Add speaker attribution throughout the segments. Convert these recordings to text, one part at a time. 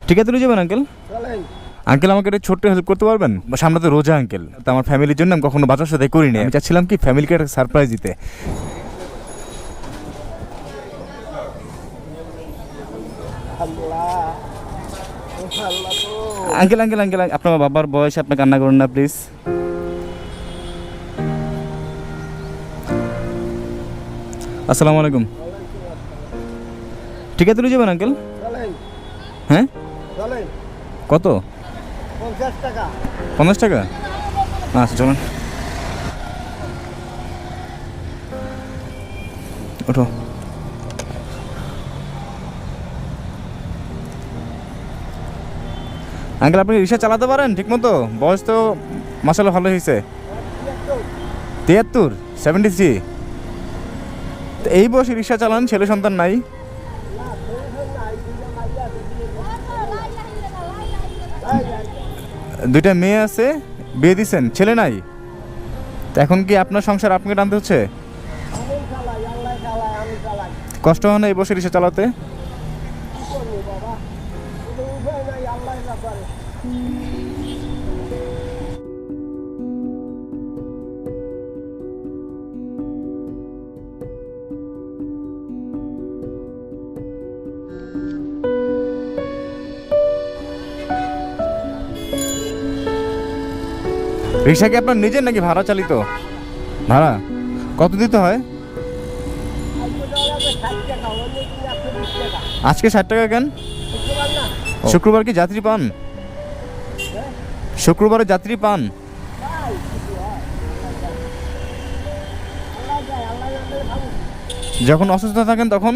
Speaker 1: ঠিক আছে, যাবেন আঙ্কেল? আঙ্কেল আমাকে একটা ছোট্ট হেল্প করতে পারবেন? সামনে তো রোজা আঙ্কেল, তো আমার ফ্যামিলির জন্য আমি কখনো বাজার সাথে করিনি। আমি চাচ্ছিলাম কি ফ্যামিলিকে একটা সারপ্রাইজ দিতে। আঙ্কেল আঙ্কেল আঙ্কেল আপনার বাবার বয়সে আপনি কান্না করুন না প্লিজ। আসসালামু আলাইকুম। ঠিক আছে, যাবেন আঙ্কেল? হ্যাঁ, কত? 50 টাকা? আচ্ছা চলুন, ওঠো। আঙ্কেল আপনি রিক্সা চালাতে পারেন ঠিক মতো? বয়স তো মাসাল্লাহ ভালো হয়েছে। 73, 73? এই বয়সে রিক্সা চালান, ছেলে সন্তান নাই? দুইটা মেয়ে আছে, বিয়ে দিচ্ছেন, ছেলে নাই? তো এখন কি আপনার সংসার আপনাকে টানতে হচ্ছে? কষ্ট হয় না এই বয়সে রিক্সা চালাতে? রিক্সা কি আপনার নিজের নাকি ভাড়া চালিত? ভাড়া কত দিতে হয়? আজকে 60 টাকা কেন? শুক্রবার কি যাত্রী পান? শুক্রবারে যাত্রী পান? যখন অসুস্থ থাকেন তখন?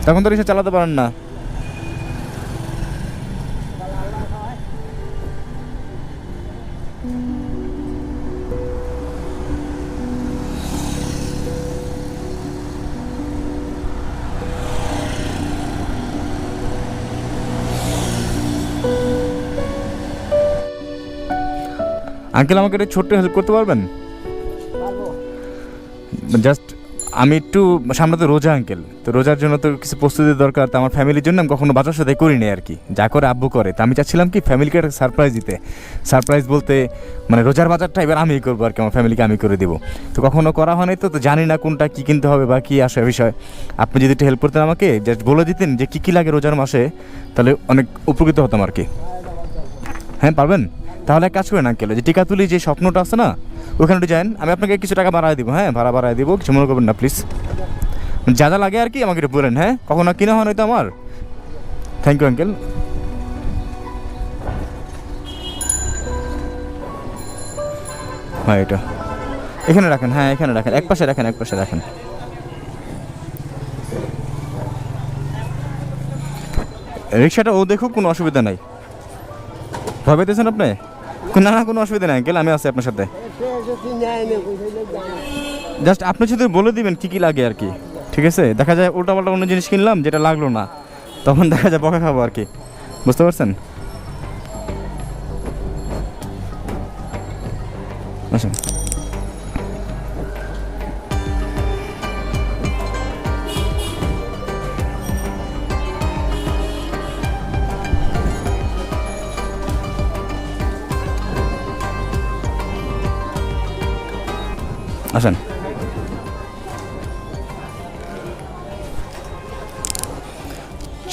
Speaker 1: তখন তো রিক্সা চালাতে পারেন না। আঙ্কেল আমাকে একটা ছোট্ট হেল্প করতে পারবেন? জাস্ট আমি একটু, সামনে তো রোজা আঙ্কেল, তো রোজার জন্য তো কিছু প্রস্তুতির দরকার। তো আমার ফ্যামিলির জন্য আমি কখনো বাজার সাথে করিনি আর কি, যা করে আব্বু করে। তো আমি চাচ্ছিলাম কি ফ্যামিলিকে একটা সারপ্রাইজ দিতে। সারপ্রাইজ বলতে মানে রোজার বাজারটা এবার আমিই করবো আর কি, আমার ফ্যামিলিকে আমি করে দেবো। তো কখনো করা হয়নি, তো জানি না কোনটা কী কিনতে হবে বা কী আসে বিষয়। আপনি যদি একটু হেল্প করতেন আমাকে, জাস্ট বলে দিতেন যে কী কী লাগে রোজার মাসে, তাহলে অনেক উপকৃত হতাম আর কি। হ্যাঁ পারবেন? তাহলে এক কাজ করেন আঙ্কেল, যে টিকাতুলি যে স্বপ্নটা আছে না, ওখানে একটু যান, আমি আপনাকে কিছু টাকা বাড়ায় দিব। হ্যাঁ, ভাড়া বাড়ায় দিব, কিছু মনে করবেন না প্লিজ। যা যা লাগে আর কি আমাকে একটু বলেন। হ্যাঁ, কখনো কিনা হয় তো আমার। Thank you uncle. হ্যাঁ এটা এখানে রাখেন, হ্যাঁ এখানে রাখেন, এক পাশে রাখেন, এক পাশে রাখেন। রিক্সাটা ও দেখুক, কোনো অসুবিধা নাই। ভয় পেতেছেন আপনি? না না, কোনো অসুবিধা নেই আঙ্কেল, আমি আছি আপনার সাথে। জাস্ট আপনি শুধু বলে দিবেন কী কী লাগে আর কি, ঠিক আছে? দেখা যায় উল্টাপাল্টা কোনো জিনিস কিনলাম যেটা লাগলো না, তখন দেখা যায় বকা খাবো আর কি, বুঝতে পারছেন? আচ্ছা আসেন।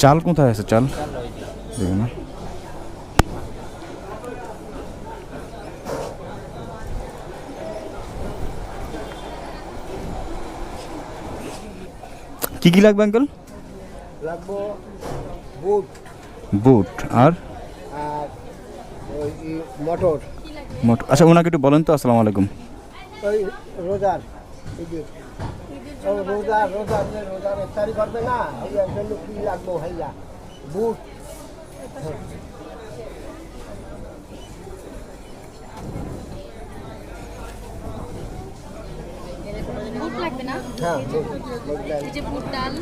Speaker 1: চাল কোথায় আছে? চাল দেখুন না। কি কি লাগবে আঙ্কেল?
Speaker 2: লাগবো বুট,
Speaker 1: বুট আর
Speaker 2: ওই মটর।
Speaker 1: মোটর, আচ্ছা ওনাকে একটু বলেন তো। আসসালামু আলাইকুম।
Speaker 2: ওই রোজার এই যে রোজার ইফতারি করবে না, এই জন্য কি লাগবো ভাইয়া? বুট,
Speaker 3: বুট লাগবে না?
Speaker 2: হ্যাঁ
Speaker 3: এই যে বুট ডাল,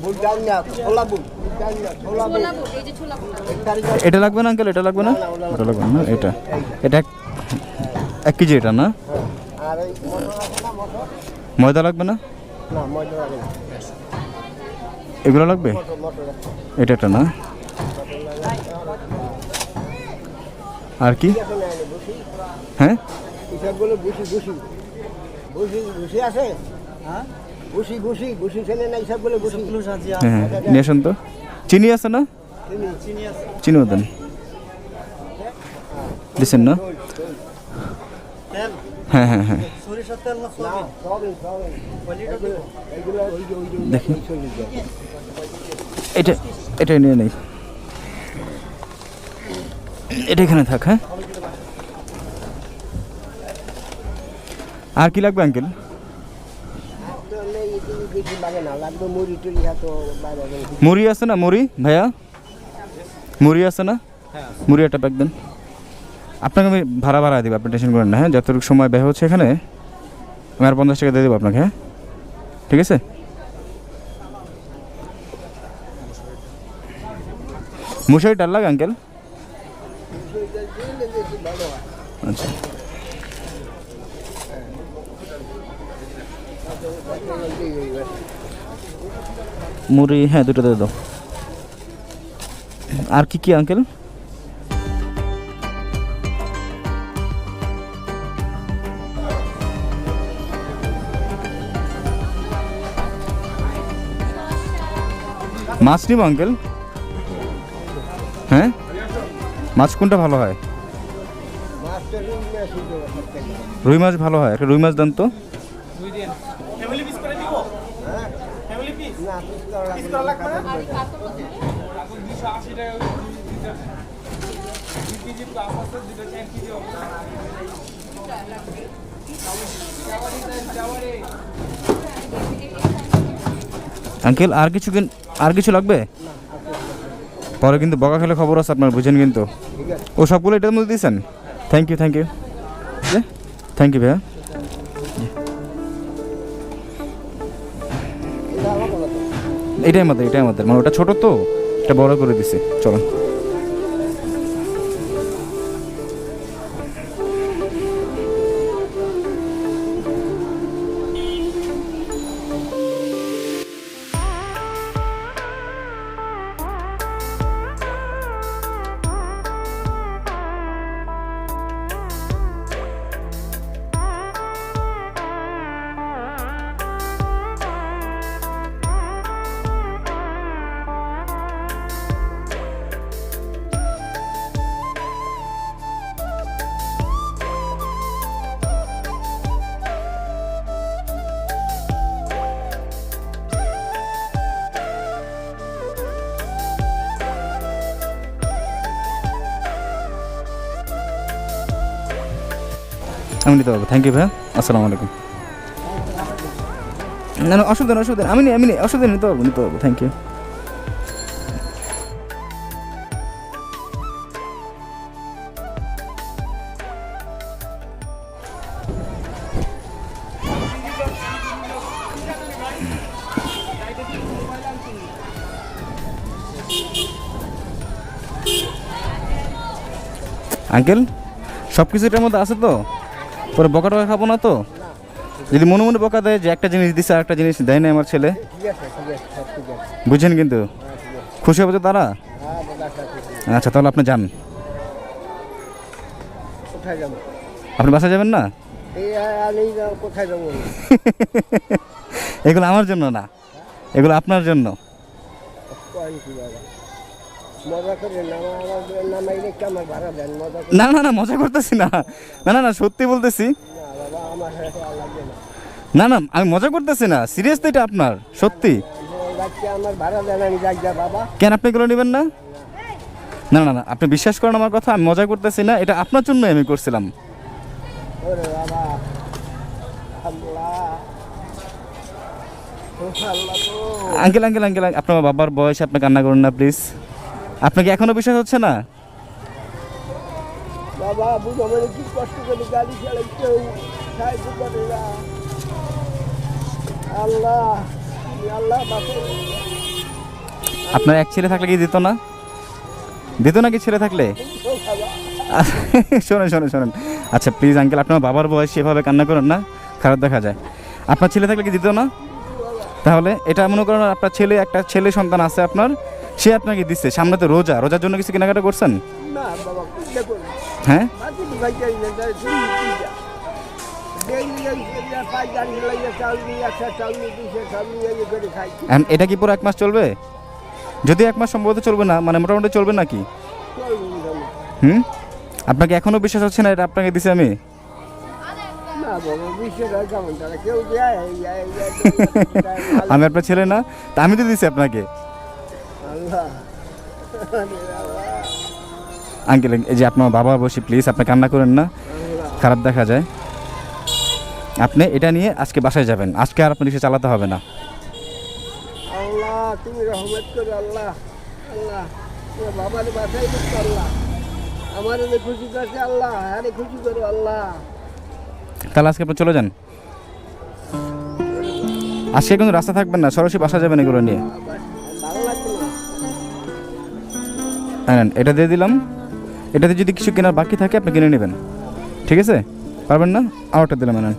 Speaker 2: বুট ডাল না, ছোলা বুট, বুট ডাল না, ছোলা বুট।
Speaker 3: ছোলা বুট, এই যে ছোলা বুট।
Speaker 2: ইফতারি
Speaker 1: এটা লাগবে না আঙ্কেল? এটা লাগবে না? এটা লাগবে না, এটা এটা 1 কেজি এটা না?
Speaker 2: আর এই মটর আছে না, মটর
Speaker 1: ময়দা লাগবে না?
Speaker 2: না, মটর লাগে না।
Speaker 1: এগুলো লাগবে?
Speaker 2: মোটর
Speaker 1: এটা একটা না, আর কি?
Speaker 2: বুঝি
Speaker 1: হ্যাঁ
Speaker 2: হিসাবগুলো বুঝি বুঝি বুঝি বুঝি আছে হ্যাঁ বুঝি বুঝি বুঝি ছেলে না হিসাবগুলো বুঝি
Speaker 1: হ্যাঁ হ্যাঁ, নিয়ে আসুন তো। চিনি আছে না? চিনিও দেন, দিচ্ছেন না? হ্যাঁ হ্যাঁ হ্যাঁ,
Speaker 2: না সবই এগুলো ওই যে
Speaker 1: দেখি।
Speaker 2: 40 টাকা।
Speaker 1: এটা এটা নিয়ে নেই, এটা এখানে থাক। হ্যাঁ, আর কি লাগবে আঙ্কেল?
Speaker 2: আসলে এটি বেশি লাগে না লাগবে মুড়ি টুড়ি হাতো বাইরে
Speaker 1: মুড়ি আছে না? মুড়ি ভাইয়া, মুড়ি আছে না? মুড়ি একটা প্যাক দেন। আপনাকে আমি ভাড়া ভাড়া দেবো, আপনি টেনশন করেন না। হ্যাঁ, যতটুকু সময় ব্যয় হচ্ছে এখানে আমি আর 50 টাকা দিয়ে দেবো আপনাকে। হ্যাঁ ঠিক আছে। মুসুরি ডাল লাগে আঙ্কেল? আচ্ছা, মুড়ি হ্যাঁ দুটো দিয়ে দাও। আর কি কি আঙ্কেল? মাছ নিব আঙ্কেল? হ্যাঁ, মাছ কোনটা ভালো হয়?
Speaker 2: মাছটা
Speaker 1: রুই মাছ ভালো হয়, একটা রুই মাছ দেন তো।
Speaker 2: না পিস করা লাগবে না
Speaker 3: আর কাতল কত?
Speaker 1: আঙ্কেল আর কিছু আর কিছু লাগবে? পরে কিন্তু বকা খেলে খবর আছে আপনার, বুঝেন কিন্তু।
Speaker 2: ঠিক আছে
Speaker 1: ও সবগুলো এটার মধ্যে দিয়েছেন? Thank you thank you thank you ভাইয়া।
Speaker 2: এটা আমার কথা তো
Speaker 1: এটাই আমাদের মানে ওটা ছোট তো, এটা বড় করে দিছি। চলো, আমি নিতে পারবো। থ্যাংক ইউ ভাইয়া, আসসালামু আলাইকুম। না না অসুবিধা নেই, অসুবিধা নেই, আমি নেই, অসুবিধা নেই, নিতে পারবো। Thank you. আঙ্কেল সব কিছু এটার মধ্যে আছে তো? পরে বকা টকা খাবো না তো? যদি মনে মনে বকা দেয় যে একটা জিনিস দিছে আর একটা জিনিস দেয় না আমার ছেলে,
Speaker 2: ঠিক আছে সব ঠিক আছে
Speaker 1: বুঝছেন কিন্তু? খুশি হবে তো তারা?
Speaker 2: হ্যাঁ দাদা সাথে
Speaker 1: আচ্ছা তাহলে আপনি যান।
Speaker 2: কোথায় যাবো
Speaker 1: আপনি বাসায় যাবেন না?
Speaker 2: এই আমি কোথায় যাবো
Speaker 1: এগুলো আমার জন্য না, এগুলো আপনার জন্য।
Speaker 2: কয়েন কি বাবা মজা করে নামাই রেখে আমার ভাড়া দেন মজা করে
Speaker 1: না না না মজা করতেছি না, না না না সত্যি বলতেছি।
Speaker 2: না বাবা আমার আর লাগবে না
Speaker 1: না না আমি মজা করতেছি না, সিরিয়াসলি এটা আপনার সত্যি।
Speaker 2: রাখতে আমার ভাড়া দেন আমি যাই যা বাবা
Speaker 1: কেন আপনি এগুলো নেবেন না? না না না আপনি বিশ্বাস করেন আমার কথা, আমি মজা করতেছি না, এটা আপনার জন্যই আমি করছিলাম।
Speaker 2: ওরে বাবা আল্লাহ ও আল্লাহ তো
Speaker 1: আঙ্কেল আঙ্কেল আঙ্কেল আপনার বাবার বয়স, আপনি কান্না করুন না প্লিজ। আপনাকে এখনো বিশ্বাস হচ্ছে না?
Speaker 2: বাবা বুঝো মানে কি কষ্ট করে গাড়ি চালাই কেউ সাহায্য করে না আল্লাহ আল্লাহ বাঁচো
Speaker 1: আপনার এক ছেলে থাকলে কি দিত না? দিত নাকি ছেলে থাকলে? শোনেন শোনেন শোনেন, আচ্ছা প্লিজ আঙ্কেল আপনার বাবার বয়স সেভাবে কান্না করেন না, খারাপ দেখা যায়। আপনার ছেলে থাকলে কি দিত না? তাহলে এটা মনে করেন আপনার একটা ছেলে সন্তান আছে আপনার, সে আপনাকে দিচ্ছে, সামনে তো রোজার জন্য কিছু কেনাকাটা করছেন?
Speaker 2: না বাবা দেখুন
Speaker 1: হ্যাঁ
Speaker 2: বাকি তো ভাই যাই না তাই শুনি পাইকারি লাগিয়ে চাউল নিয়ে একটা চাউল নিয়ে দিয়েছে চাউল নিয়ে করে খাই।
Speaker 1: এখন এটা কি পুরো 1 মাস চলবে? যদি 1 মাস সম্ভবত চলবে না, মানে মোটামুটি চলবে নাকি? আপনাকে এখনো বিশ্বাস হচ্ছে না এটা আপনাকে দিছি আমি?
Speaker 2: না বাবা বিশ্বাস হয় কেমন তারা কেউ দেয়
Speaker 1: আমি আপনার ছেলে না, তা আমি তো দিছি আপনাকে।
Speaker 2: আল্লাহ
Speaker 1: আঙ্কেল এই যে আপনার বাবা বসি, প্লিজ আপনি কান্না করেন না, খারাপ দেখা যায়। আপনি এটা নিয়ে আজকে বাসায় যাবেন, আজকে আর আপনার রিক্সা চালাতে হবে না।
Speaker 2: আল্লাহ তুমি রহমত করো আল্লাহ। আল্লাহ তোমার বাবার বাসায় দিচ্ছ আল্লাহ, আমার খুশি করছে আল্লাহ, আরে খুশি করো আল্লাহ।
Speaker 1: তাহলে আজকে আপনি চলে যান, আজকে কোনো রাস্তা থাকবেন না, সরাসরি বাসা যাবেন এগুলো নিয়ে।
Speaker 2: ভালো লাগছে না
Speaker 1: হ্যাঁ এটা দিয়ে দিলাম, এটাতে যদি কিছু কেনার বাকি থাকে আপনি কিনে নেবেন, ঠিক আছে? পারবেন না আমারটা দিলাম না,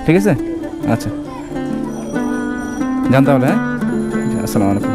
Speaker 1: ঠিক আছে? আচ্ছা যান তাহলে, হ্যাঁ আসসালামু আলাইকুম।